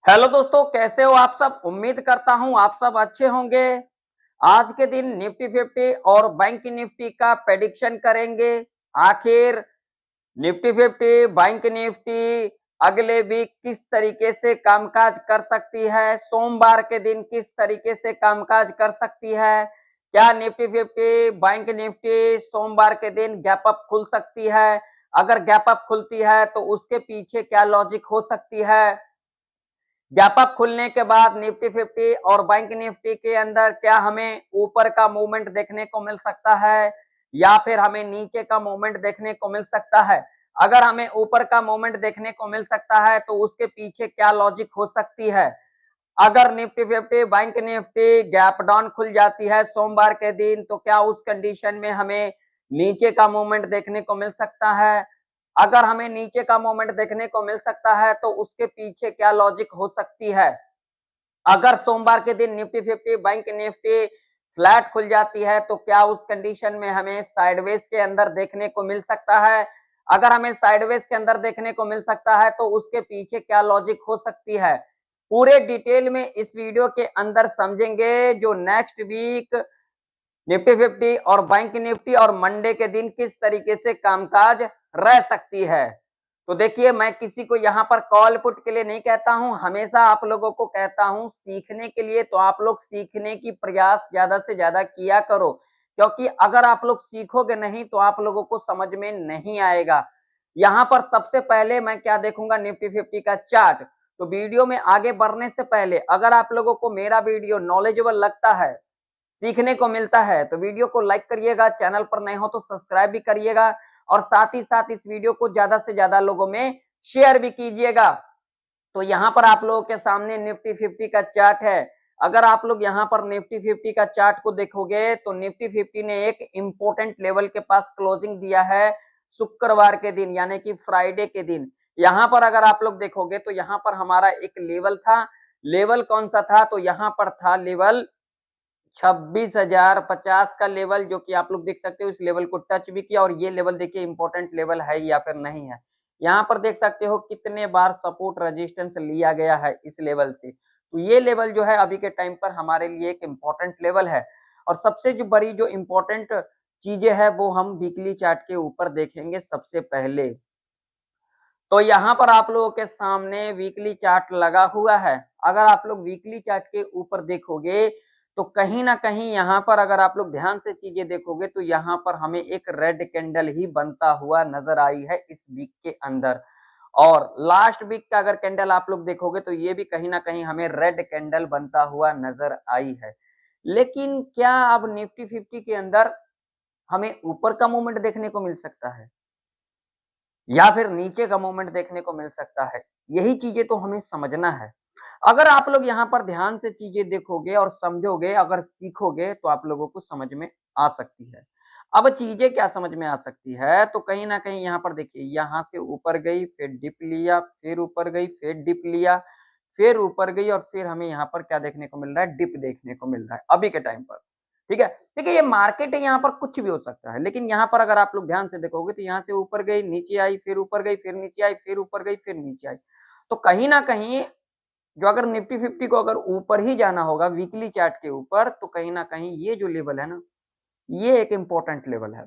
Hello दोस्तों, कैसे हो आप सब। उम्मीद करता हूं आप सब अच्छे होंगे। आज के दिन निफ्टी 50 और बैंक निफ्टी का प्रेडिक्शन करेंगे। आखिर निफ्टी 50 बैंक निफ्टी अगले वीक किस तरीके से कामकाज कर सकती है, सोमवार के दिन किस तरीके से कामकाज कर सकती है। क्या निफ्टी 50 बैंक निफ्टी सोमवार के दिन गैप अप खुल सकती है। अगर गैप अप खुलती है तो उसके पीछे क्या लॉजिक हो सकती है। गैप अप खुलने के बाद निफ्टी 50 और बैंक निफ्टी के अंदर क्या हमें ऊपर का मूवमेंट देखने को मिल सकता है या फिर हमें नीचे का मूवमेंट देखने को मिल सकता है। अगर हमें ऊपर का मूवमेंट देखने को मिल सकता है तो उसके पीछे क्या लॉजिक हो सकती है। अगर Nifty 50 bank Nifty gap down खुल जाती है सोमवार के दिन तो क्या उस कंडीशन में हमें नीचे का मूवमेंट देखने को मिल सकता है। अगर हमें नीचे का मूवमेंट देखने को मिल सकता है तो उसके पीछे क्या लॉजिक हो सकती है। अगर सोमवार के दिन निफ्टी 50 बैंक निफ्टी फ्लैट खुल जाती है तो क्या उस कंडीशन में हमें साइडवेज के अंदर देखने को मिल सकता है। अगर हमें साइडवेज के अंदर देखने को मिल सकता है तो उसके पीछे क्या लॉजिक हो सकती है। पूरे डिटेल में इस वीडियो के अंदर समझेंगे जो नेक्स्ट वीक निफ्टी 50 और बैंक निफ्टी और मंडे के दिन किस तरीके से कामकाज रह सकती है। तो देखिए, मैं किसी को यहाँ पर कॉल पुट के लिए नहीं कहता हूं, हमेशा आप लोगों को कहता हूं सीखने के लिए। तो आप लोग सीखने की प्रयास ज्यादा से ज्यादा किया करो, क्योंकि अगर आप लोग सीखोगे नहीं तो आप लोगों को समझ में नहीं आएगा। यहाँ पर सबसे पहले मैं क्या देखूंगा, निफ्टी 50 का चार्ट। तो वीडियो में आगे बढ़ने से पहले अगर आप लोगों को मेरा वीडियो नॉलेजेबल लगता है, सीखने को मिलता है, तो वीडियो को लाइक करिएगा, चैनल पर नए हो तो सब्सक्राइब भी करिएगा और साथ ही साथ इस वीडियो को ज्यादा से ज्यादा लोगों में शेयर भी कीजिएगा। तो यहाँ पर आप लोगों के सामने निफ्टी 50 का चार्ट है। अगर आप लोग यहाँ पर निफ्टी 50 का चार्ट को देखोगे तो निफ्टी 50 ने एक इंपॉर्टेंट लेवल के पास क्लोजिंग दिया है शुक्रवार के दिन, यानी कि फ्राइडे के दिन। यहाँ पर अगर आप लोग देखोगे तो यहाँ पर हमारा एक लेवल था। लेवल कौन सा था, तो यहाँ पर था लेवल 26,050 का लेवल, जो कि आप लोग देख सकते हो इस लेवल को टच भी किया। और ये लेवल देखिए इंपॉर्टेंट लेवल है या फिर नहीं है। यहाँ पर देख सकते हो कितने बार सपोर्ट रेजिस्टेंस लिया गया है इस लेवल से। तो ये लेवल जो है अभी के टाइम पर हमारे लिए एक इम्पोर्टेंट लेवल है। और सबसे जो बड़ी जो इम्पोर्टेंट चीजें है वो हम वीकली चार्ट के ऊपर देखेंगे सबसे पहले। तो यहाँ पर आप लोगों के सामने वीकली चार्ट लगा हुआ है। अगर आप लोग वीकली चार्ट के ऊपर देखोगे तो कहीं ना कहीं यहाँ पर अगर आप लोग ध्यान से चीजें देखोगे तो यहाँ पर हमें एक रेड कैंडल ही बनता हुआ नजर आई है इस वीक के अंदर। और लास्ट वीक का अगर कैंडल आप लोग देखोगे तो ये भी कहीं ना कहीं हमें रेड कैंडल बनता हुआ नजर आई है। लेकिन क्या अब निफ्टी 50 के अंदर हमें ऊपर का मूवमेंट देखने को मिल सकता है या फिर नीचे का मूवमेंट देखने को मिल सकता है। यही चीजें तो हमें समझना है। अगर आप लोग यहाँ पर ध्यान से चीजें देखोगे और समझोगे, अगर सीखोगे तो आप लोगों को समझ में आ सकती है। अब चीजें क्या समझ में आ सकती है, तो कहीं ना कहीं यहाँ पर देखिए, यहाँ से ऊपर गई, फिर डिप लिया, फिर ऊपर गई, फिर डिप लिया, फिर ऊपर गई और फिर हमें यहाँ पर क्या देखने को मिल रहा है, डिप देखने को मिल रहा है अभी के टाइम पर। ठीक है, देखिए ये मार्केट है, यहाँ पर कुछ भी हो सकता है। लेकिन यहाँ पर अगर आप लोग ध्यान से देखोगे तो यहाँ से ऊपर गई, नीचे आई, फिर ऊपर गई, फिर नीचे आई, फिर ऊपर गई, फिर नीचे आई। तो कहीं ना कहीं जो अगर निफ्टी 50 को अगर ऊपर ही जाना होगा वीकली चार्ट के ऊपर, तो कहीं ना कहीं ये जो लेवल है ना, ये एक इंपॉर्टेंट लेवल है।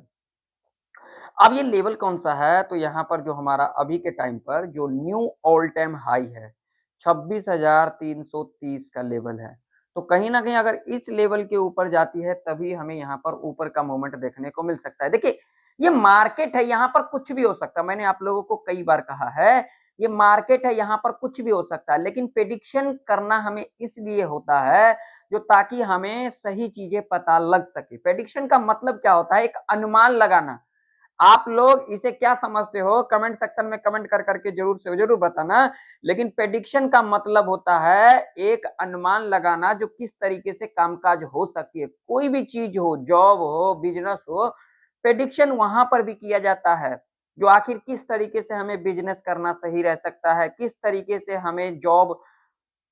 अब ये लेवल कौन सा है, तो यहाँ पर जो हमारा अभी के टाइम पर जो न्यू ऑल टाइम हाई है 26,330 का लेवल है। तो कहीं ना कहीं अगर इस लेवल के ऊपर जाती है तभी हमें यहाँ पर ऊपर का मोमेंट देखने को मिल सकता है। देखिए ये मार्केट है, यहाँ पर कुछ भी हो सकता है। मैंने आप लोगों को कई बार कहा है ये मार्केट है, यहाँ पर कुछ भी हो सकता है। लेकिन प्रेडिक्शन करना हमें इसलिए होता है जो ताकि हमें सही चीजें पता लग सके। प्रेडिक्शन का मतलब क्या होता है, एक अनुमान लगाना। आप लोग इसे क्या समझते हो कमेंट सेक्शन में कमेंट कर करके जरूर से जरूर बताना। लेकिन प्रेडिक्शन का मतलब होता है एक अनुमान लगाना जो किस तरीके से कामकाज हो सकती है। कोई भी चीज हो, जॉब हो, बिजनेस हो, प्रेडिक्शन वहां पर भी किया जाता है। जो आखिर किस तरीके से हमें बिजनेस करना सही रह सकता है, किस तरीके से हमें जॉब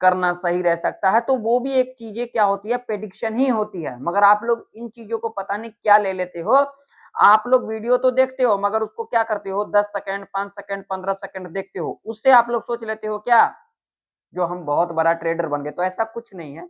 करना सही रह सकता है, तो वो भी एक चीजें क्या होती है, प्रेडिक्शन ही होती है। मगर आप लोग इन चीजों को पता नहीं क्या ले लेते हो। आप लोग वीडियो तो देखते हो मगर उसको क्या करते हो, 10 सेकंड, 5 सेकंड, 15 सेकंड देखते हो, उससे आप लोग सोच लेते हो क्या जो हम बहुत बड़ा ट्रेडर बन गए, तो ऐसा कुछ नहीं है।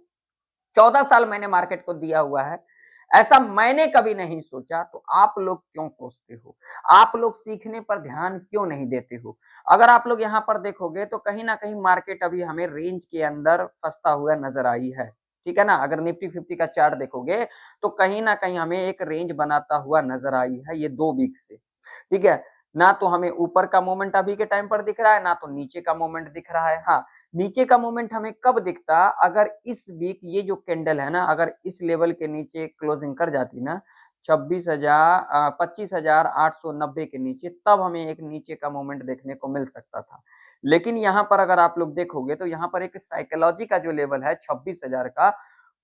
14 साल मैंने मार्केट को दिया हुआ है, ऐसा मैंने कभी नहीं सोचा, तो आप लोग क्यों सोचते हो? आप लोग सीखने पर ध्यान क्यों नहीं देते हो? अगर आप लोग यहाँ पर देखोगे तो कहीं न कहीं मार्केट अभी हमें रेंज के अंदर फँसता हुआ नज़र आई है, ठीक है ना? अगर निफ्टी 50 का चार्ट देखोगे, तो कहीं न कहीं हमें एक रेंज बनाता हुआ नज़र आई है ये 2 वीक से, ठीक है? ना तो हमें ऊपर का मोमेंट अभी के टाइम पर दिख रहा है, ना तो नीचे का मोमेंट दिख रहा है। हाँ, नीचे का मोमेंट हमें कब दिखता, अगर इस वीक ये जो कैंडल है ना, अगर इस लेवल के नीचे क्लोजिंग कर जाती ना 25,890 के नीचे, तब हमें एक नीचे का मोमेंट देखने को मिल सकता था। लेकिन यहाँ पर अगर आप लोग देखोगे तो यहाँ पर एक साइकोलॉजी का जो लेवल है 26,000 का,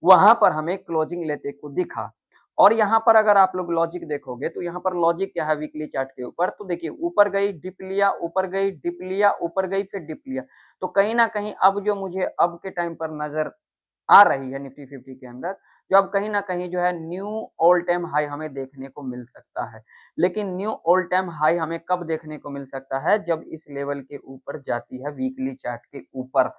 वहाँ पर हमें क्लोजिंग लेते को दिखा। और यहाँ पर अगर आप लोग लॉजिक देखोगे तो यहाँ पर लॉजिक क्या है वीकली चार्ट के ऊपर, तो देखिए ऊपर गई, डिप लिया, ऊपर गई, डिप लिया, ऊपर गई, फिर डिप लिया। तो कहीं न कहीं अब जो मुझे अब के टाइम पर नज़र आ रही है निफ्टी 50 के अंदर, जो अब कहीं न कहीं जो है न्यू ऑल टाइम हाई हमें देखने को मिल सकता है। लेकिन न्यू ऑल टाइम हाई हमें कब देखने को मिल सकता है? जब इस लेवल के ऊपर जाती है वीकली चार्ट के ऊपर।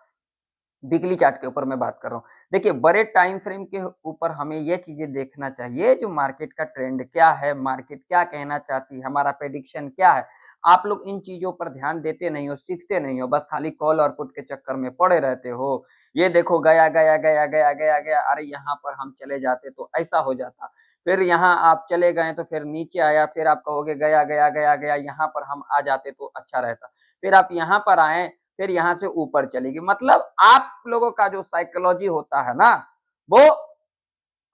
वीकली चार्ट के ऊपर मैं बात कर रहा हूँ। देखिए बड़े टाइम फ्रेम के ऊपर हमें ये चीज़ें देखना चाहिए जो मार्केट का ट्रेंड क्या है, मार्केट क्या कहना चाहती है, हमारा प्रेडिक्शन क्या है। आप लोग इन चीज़ों पर ध्यान देते नहीं हो, सीखते नहीं हो, बस खाली कॉल और पुट के चक्कर में पड़े रहते हो। ये देखो गया, गया, गया, गया, गया, गया, अरे यहाँ पर हम चले जाते तो ऐसा हो जाता। फिर यहाँ आप चले गए तो फिर नीचे आया, फिर आप कहोगे गया, गया, गया, गया, यहाँ पर हम आ जाते तो अच्छा रहता। फिर आप यहाँ पर आए, फिर यहाँ से ऊपर चलेगी। मतलब आप लोगों का जो साइकोलॉजी होता है ना, वो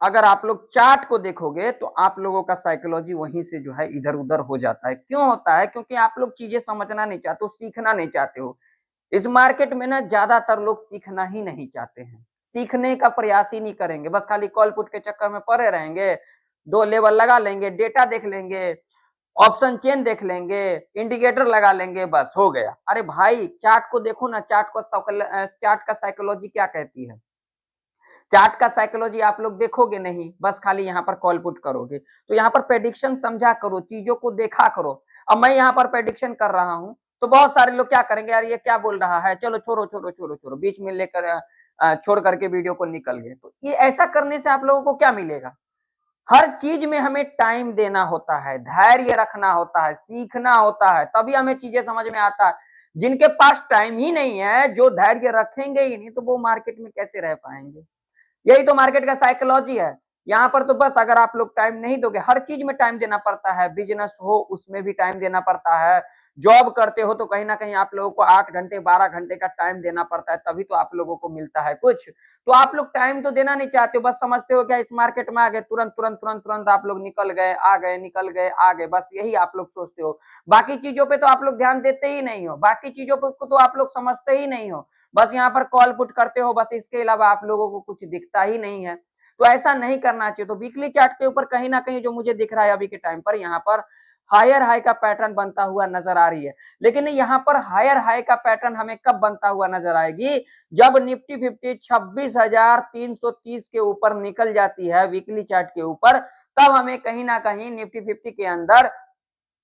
अगर आप लोग चार्ट को देखोगे तो आप लोगों का साइकोलॉजी वहीं से जो है इधर-उधर हो जाता है। क्यों होता है? क्योंकि आप लोग चीज़ें समझना नहीं चाहते हो, सीखना नहीं चाहते हो। इस मार्केट में ना ज़्यादातर लोग सीखना ही नहीं चाहते हैं। सीखने का प्रयास ही नहीं करेंगे, बस खाली कॉल पुट के चक्कर में पड़े रहेंगे, 2 लेवल लगा लेंगे, डेटा देख लेंगे, ऑप्शन चेन देख लेंगे, इंडिकेटर लगा लेंगे, बस हो गया। अरे भाई चार्ट को देखो ना, चार्ट का साइकोलॉजी क्या कहती है? चार्ट का साइकोलॉजी आप लोग देखोगे नहीं, बस खाली यहाँ पर कॉल पुट करोगे। तो यहाँ पर प्रेडिक्शन समझा करो, चीज़ों को देखा करो। अब मैं यहाँ पर प्रेडिक्शन कर रहा हूँ, तो बहुत सारे लोग क्या करेंगे, यार ये क्या बोल रहा है? चलो छोड़ो, छोड़ो, छोड़ो, छोड़ो, बीच में लेकर छोड़ करके वीडियो को निकल गए। तो ये ऐसा करने से आप लोगों को क्या मिलेगा? हर चीज में हमें टाइम देना होता है, धैर्य रखना होता है, सीखना होता है, तभी हमें चीजें समझ में आता है। जिनके पास टाइम ही नहीं है, जो धैर्य रखेंगे ही नहीं, तो वो मार्केट में कैसे रह पाएंगे? यही तो मार्केट का साइकोलॉजी है। यहाँ पर तो बस अगर आप लोग टाइम नहीं दोगे, हर चीज में टाइम देना पड़ता है, बिजनेस हो उसमें भी टाइम देना पड़ता है, जॉब करते हो तो कहीं ना कहीं आप लोगों को 8 घंटे 12 घंटे का टाइम देना पड़ता है, तभी तो आप लोगों को मिलता है कुछ। तो आप लोग टाइम तो देना नहीं चाहते हो, बस समझते हो क्या इस मार्केट में आ गए, तुरंत तुरंत तुरंत तुरंत आप लोग निकल गए, आ गए, निकल गए, आ गए, बस यही आप लोग सोचते हो। बाकी चीजों पे तो आप लोग ध्यान देते ही नहीं हो, बाकी चीजों पे को तो आप लोग समझते ही नहीं हो, बस यहाँ पर कॉल पुट करते हो, बस इसके अलावा आप लोगों को कुछ दिखता ही नहीं है। तो ऐसा नहीं करना चाहिए। तो वीकली चार्ट के ऊपर कहीं ना कहीं जो मुझे दिख रहा है अभी के टाइम पर, यहाँ पर हायर हाई का पैटर्न बनता हुआ नजर आ रही है। लेकिन यहाँ पर हायर हाई का पैटर्न हमें कब बनता हुआ नजर आएगी? जब निफ्टी 50 26,330 के ऊपर निकल जाती है वीकली चार्ट के ऊपर, तब हमें कहीं ना कहीं निफ्टी 50 के अंदर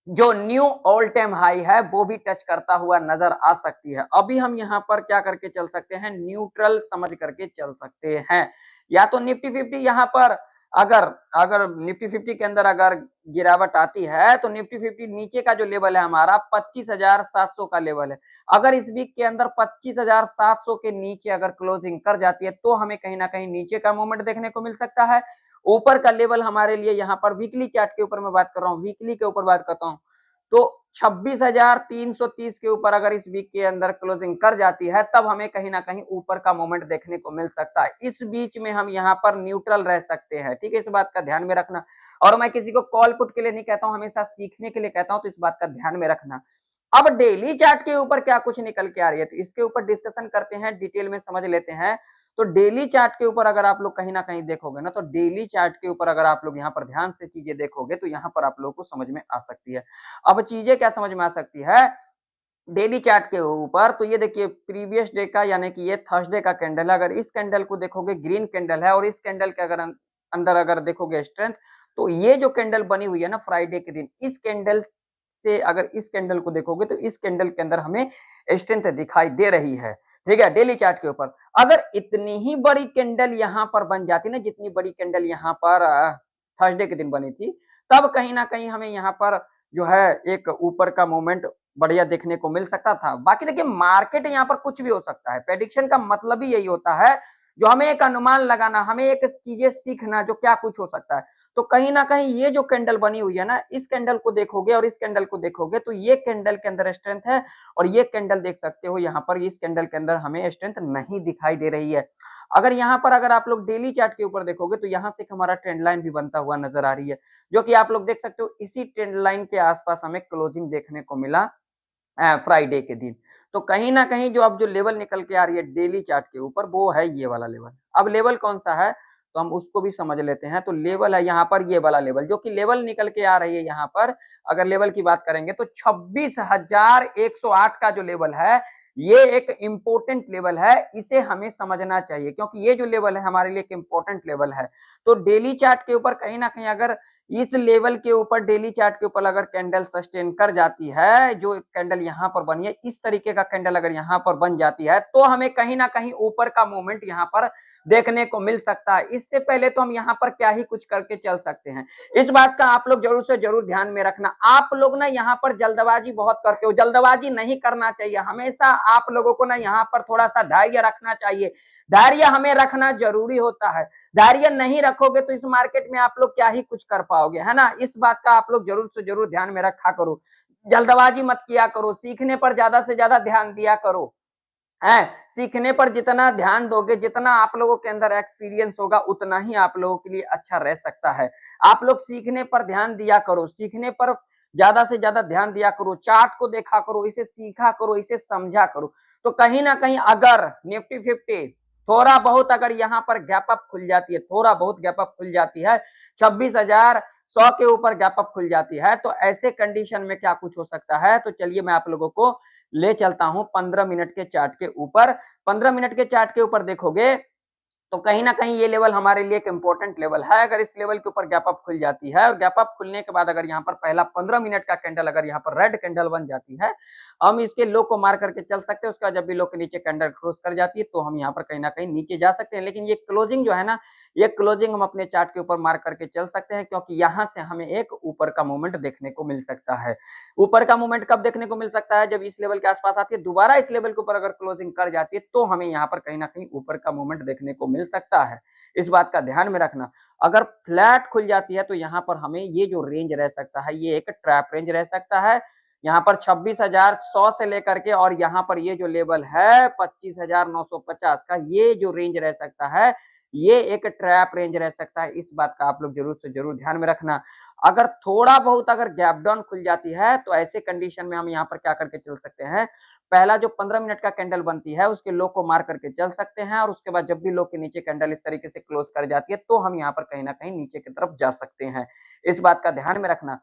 जो न्यू ऑल टाइम हाई है वो भी टच करता हुआ नजर आ सकती है। अभी हम यहाँ पर क्या करके चल सकते हैं, न्यूट्रल समझ करके चल सकते हैं। या तो निफ्टी 50 यहाँ पर अगर अगर निफ्टी 50 के अंदर अगर गिरावट आती है तो निफ्टी 50 नीचे का जो लेवल है हमारा 25,700 का लेवल है। अगर इस वीक के अंदर 25,700 के नीचे अगर क्लोजिंग कर जाती है तो हमें कहीं ना कहीं नीचे का मूवमेंट देखने को मिल सकता है। ऊपर का लेवल हमारे लिए यहाँ पर वीकली चार्ट के ऊपर मैं बात कर रहा हूँ, वीकली के ऊपर बात करता हूँ, तो 26,330 के ऊपर अगर इस वीक के अंदर क्लोजिंग कर जाती है तब हमें कहीं ना कहीं ऊपर का मोमेंट देखने को मिल सकता है। इस बीच में हम यहाँ पर न्यूट्रल रह सकते हैं, ठीक है, इस बात का ध्यान में रखना। और मैं किसी को कॉल पुट के लिए नहीं कहता हूँ, हमेशा सीखने के लिए कहता हूँ, तो इस बात का ध्यान में रखना। अब डेली चार्ट के ऊपर क्या कुछ निकल के आ रही है, तो इसके ऊपर डिस्कशन करते हैं, डिटेल में समझ लेते हैं। तो डेली चार्ट के ऊपर अगर आप लोग कहीं ना कहीं देखोगे ना, तो डेली चार्ट के ऊपर अगर आप लोग यहाँ पर ध्यान से चीजें देखोगे तो यहाँ पर आप लोगों को समझ में आ सकती है। अब चीजें क्या समझ में आ सकती है डेली चार्ट के ऊपर, तो ये देखिए प्रीवियस डे का यानी कि ये थर्सडे का कैंडल है। अगर इस कैंडल को देखोगे ग्रीन कैंडल है, और इस कैंडल के अगर अंदर अगर देखोगे स्ट्रेंथ, तो ये जो कैंडल बनी हुई है ना फ्राइडे के दिन, इस कैंडल से अगर इस कैंडल को देखोगे तो इस कैंडल के अंदर हमें स्ट्रेंथ दिखाई दे रही है, ठीक है, डेली चार्ट के ऊपर। अगर इतनी ही बड़ी कैंडल यहाँ पर बन जाती ना, जितनी बड़ी कैंडल यहाँ पर थर्सडे के दिन बनी थी, तब कहीं न कहीं हमें यहाँ पर जो है एक ऊपर का मूवमेंट बढ़िया देखने को मिल सकता था। बाकी देखिए मार्केट यहाँ पर कुछ भी हो सकता है। प्रेडिक्शन का मतलब ही यही होता है, जो हमें एक अनुमान लगाना, हमें एक चीजें सीखना जो क्या कुछ हो सकता है। तो कहीं ना कहीं ये जो कैंडल बनी हुई है ना, इस कैंडल को देखोगे और इस कैंडल को देखोगे तो ये कैंडल के अंदर स्ट्रेंथ है, और ये कैंडल देख सकते हो यहाँ पर इस कैंडल के अंदर हमें स्ट्रेंथ नहीं दिखाई दे रही है। अगर यहाँ पर अगर आप लोग डेली चार्ट के ऊपर देखोगे तो यहाँ से एक हमारा ट्रेंड लाइन भी बनता हुआ नजर आ रही है, जो कि आप लोग देख सकते हो इसी ट्रेंड लाइन के आसपास हमें क्लोजिंग देखने को मिला फ्राइडे के दिन। तो कहीं न कहीं जो अब जो लेवल निकल के आ रही है डेली चार्ट के ऊपर, वो है ये वाला लेवल। अब लेवल कौन-सा है, तो हम उसको भी समझ लेते हैं। तो लेवल है यहाँ पर ये वाला लेवल, जो कि लेवल निकल के आ रही है यहाँ पर, अगर लेवल की बात करेंगे तो 26,108 का जो लेवल है, ये एक इम्पोर्टेंट लेवल है, इसे हमें समझना चाहिए क्योंकि ये जो लेवल है हमारे लिए एक इम्पोर्टेंट लेवल है। तो डेली चार्ट के ऊपर कहीं न कहीं अगर इस लेवल के ऊपर डेली चार्ट के ऊपर अगर कैंडल सस्टेन कर जाती है, जो कैंडल यहाँ पर बनी है, इस तरीके का कैंडल अगर यहाँ पर बन जाती है, तो हमें कहीं ना कहीं ऊपर का मूवमेंट यहाँ पर देखने को मिल सकता है। इससे पहले तो हम यहाँ पर क्या ही कुछ करके चल सकते हैं। इस बात का आप लोग जरूर से जरूर ध्यान में रखना। आप लोग ना यहाँ पर जल्दबाजी बहुत करते हो, जल्दबाजी नहीं करना चाहिए। हमेशा आप लोगों को ना यहाँ पर थोड़ा सा धैर्य रखना चाहिए। धैर्य हमें रखना जरूरी होता है। धैर्य नहीं रखोगे तो इस मार्केट में आप लोग क्या ही कुछ कर पाओगे, है ना। इस बात का आप लोग जरूर से जरूर ध्यान में रखा करो। जल्दबाजी मत किया करो, सीखने पर ज्यादा से ज्यादा ध्यान दिया करो। है, सीखने पर जितना ध्यान दोगे, जितना आप लोगों के अंदर एक्सपीरियंस होगा, उतना ही आप लोगों के लिए अच्छा रह सकता है। आप लोग सीखने पर ध्यान दिया करो, सीखने पर ज्यादा से ज्यादा ध्यान दिया करो, चार्ट को देखा करो, इसे सीखा करो, इसे समझा करो। तो कहीं ना कहीं अगर निफ्टी 50 थोड़ा बहुत अगर यहाँ पर गैप अप खुल जाती है, थोड़ा बहुत गैप अप खुल जाती है, 26,100 के ऊपर गैप अप खुल जाती है, तो ऐसे कंडीशन में क्या कुछ हो सकता है। तो चलिए मैं आप लोगों को ले चलता हूं 15 मिनट के चार्ट के ऊपर। 15 मिनट के चार्ट के ऊपर देखोगे तो कहीं ना कहीं ये लेवल हमारे लिए एक इंपॉर्टेंट लेवल है। अगर इस लेवल के ऊपर गैप अप खुल जाती है, और गैप अप खुलने के बाद अगर यहाँ पर पहला 15 मिनट का कैंडल अगर यहाँ पर रेड कैंडल बन जाती है, हम इसके लो को मार करके चल सकते हैं। उसका जब भी लो के नीचे कैंडल क्रॉस कर जाती है तो हम यहाँ पर कहीं ना कहीं नीचे जा सकते हैं। लेकिन ये क्लोजिंग जो है ना, ये क्लोजिंग हम अपने चार्ट के ऊपर मार्क करके चल सकते हैं, क्योंकि यहाँ से हमें एक ऊपर का मूवमेंट देखने को मिल सकता है। ऊपर का मूवमेंट कब देखने को मिल सकता है, जब इस लेवल के आसपास आती है, दोबारा इस लेवल के ऊपर अगर क्लोजिंग कर जाती है, तो हमें यहाँ पर कहीं ना कहीं ऊपर का मूवमेंट देखने को मिल सकता है। इस बात का ध्यान में रखना। अगर फ्लैट खुल जाती है तो यहाँ पर हमें ये जो रेंज रह सकता है, ये एक ट्रैप रेंज रह सकता है। यहाँ पर 26,100 से लेकर के और यहाँ पर ये जो लेवल है 25,950 का, ये जो रेंज रह सकता है, ये एक ट्रैप रेंज रह सकता है। इस बात का आप लोग जरूर से जरूर ध्यान में रखना। अगर थोड़ा बहुत अगर गैप डाउन खुल जाती है, तो ऐसे कंडीशन में हम यहाँ पर क्या करके चल सकते हैं, पहला जो 15 मिनट का कैंडल बनती है उसके लो को मार करके चल सकते हैं, और उसके बाद जब भी लो के नीचे कैंडल इस तरीके से क्लोज कर जाती है, तो हम यहाँ पर कहीं ना कहीं नीचे की तरफ जा सकते हैं। इस बात का ध्यान में रखना।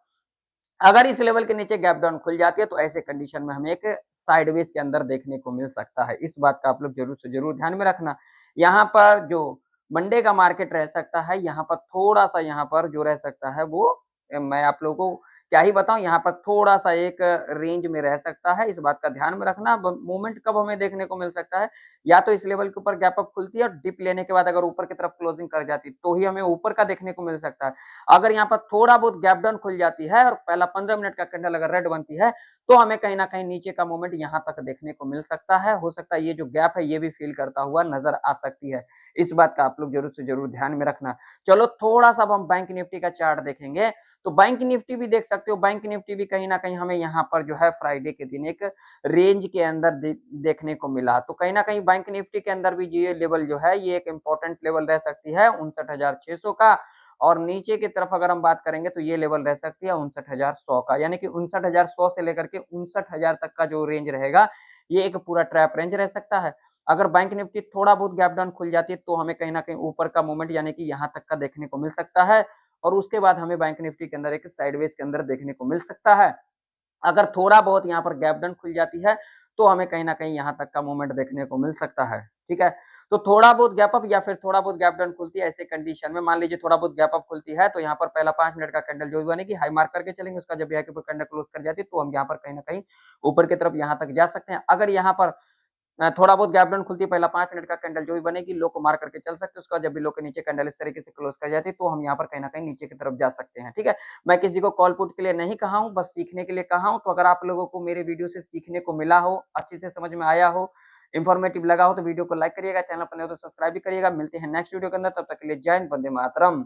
अगर इस लेवल के नीचे गैप डाउन खुल जाती है तो ऐसे कंडीशन में हमें एक साइडवेज के अंदर देखने को मिल सकता है। इस बात का आप लोग जरूर से जरूर ध्यान में रखना। यहाँ पर जो मंडे का मार्केट रह सकता है, यहाँ पर थोड़ा सा यहाँ पर जो रह सकता है वो मैं आप लोगों को क्या ही बताऊं, यहाँ पर थोड़ा सा एक रेंज में रह सकता है। इस बात का ध्यान में रखना। मूवमेंट कब हमें देखने को मिल सकता है, या तो इस लेवल के ऊपर गैप अप खुलती है और डिप लेने के बाद अगर ऊपर की तरफ क्लोजिंग कर जाती है, तो ही हमें ऊपर का देखने को मिल सकता है। अगर यहाँ पर थोड़ा बहुत गैप डाउन खुल जाती है और पहला 15 मिनट का कैंडल अगर रेड बनती है, तो हमें कहीं ना कहीं नीचे का मूवमेंट यहाँ तक देखने को मिल सकता है। हो सकता है ये जो गैप है ये भी फील करता हुआ नजर आ सकती है। इस बात का आप लोग जरूर से जरूर ध्यान में रखना। चलो थोड़ा सा हम बैंक निफ्टी का चार्ट देखेंगे। तो बैंक निफ्टी भी देख सकते हो, बैंक निफ्टी भी कहीं ना कहीं हमें यहाँ पर जो है फ्राइडे के दिन एक रेंज के अंदर देखने को मिला। तो कहीं ना कहीं बैंक निफ्टी के अंदर भी ये लेवल जो है ये एक इंपॉर्टेंट लेवल रह सकती है 59,600 का, और नीचे की तरफ अगर हम बात करेंगे तो ये लेवल रह सकती है 59,100 का, यानी कि 59,100 से लेकर के 59,000 तक का जो रेंज रहेगा, ये एक पूरा ट्रैप रेंज रह सकता है। अगर बैंक निफ्टी थोड़ा बहुत गैप डाउन खुल जाती है तो हमें कहीं ना कहीं ऊपर का मूवमेंट यानी कि यहाँ तक का देखने को मिल सकता है, और उसके बाद हमें बैंक निफ्टी के अंदर एक साइडवेज के अंदर देखने को मिल सकता है। अगर थोड़ा बहुत यहाँ पर गैप डाउन खुल जाती है तो हमें कहीं ना कहीं यहाँ तक का मूवमेंट देखने को मिल सकता है। ठीक है, तो थोड़ा बहुत गैप अप या फिर थोड़ा बहुत गैप डाउन खुलती है, ऐसे कंडीशन में मान लीजिए थोड़ा बहुत गैप अप खुलती है, तो यहाँ पर पहला 5 मिनट का कैंडल जो भी बनेगी हाई मार्क करके चलेंगे, उसका जब हाई के ऊपर कैंडल क्लोज कर जाती है तो हम यहाँ पर कहीं ना कहीं ऊपर की तरफ यहाँ तक जा सकते हैं। अगर यहाँ पर थोड़ा बहुत गैप डाउन खुलती है, पहला 5 मिनट का कैंडल जो भी बनेगी लो को मार करके चल सकते हो, उसके बाद जब भी लो के नीचे कैंडल इस तरीके से क्लोज कर जाती है तो हम यहाँ पर कहीं न कहीं नीचे की तरफ जा सकते हैं, ठीक है? मैं किसी को कॉल पुट के लिए नहीं कहा हूँ, बस सीखने के लिए कहा हूँ, तो अगर आप लोगों को मेरे वीडियो से सीखने को मिला हो, अच्छे से समझ में आया हो, इन्फॉर्मेटिव लगा हो तो वीडियो को लाइक करिएगा, चैनल पर नए हो तो सब्सक्राइब भी करिएगा। मिलते हैं नेक्स्ट वीडियो के अंदर, तब तक के लिए जय हिंद, वंदे मातरम।